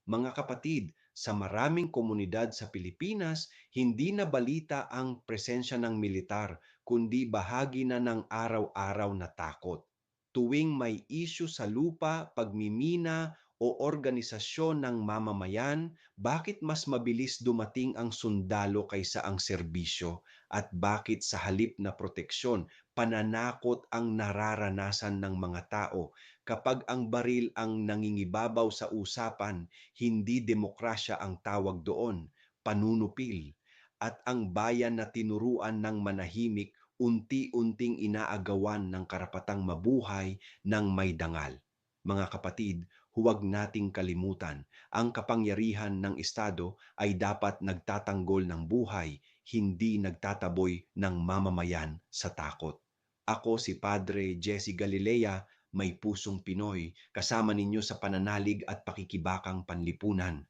Mga kapatid, sa maraming komunidad sa Pilipinas, hindi na balita ang presensya ng militar, kundi bahagi na ng araw-araw na takot. Tuwing may issue sa lupa, pagmimina o organisasyon ng mamamayan, bakit mas mabilis dumating ang sundalo kaysa ang serbisyo? At bakit sa halip na proteksyon, pananakot ang nararanasan ng mga tao? Kapag ang baril ang nangingibabaw sa usapan, hindi demokrasya ang tawag doon, panunupil. At ang bayan na tinuruan ng manahimik, unti-unting inaagawan ng karapatang mabuhay ng may dangal. Mga kapatid, huwag nating kalimutan, ang kapangyarihan ng Estado ay dapat nagtatanggol ng buhay, hindi nagtataboy ng mamamayan sa takot. Ako si Padre Jesse Galilea, may pusong Pinoy, kasama ninyo sa pananalig at pakikibakang panlipunan.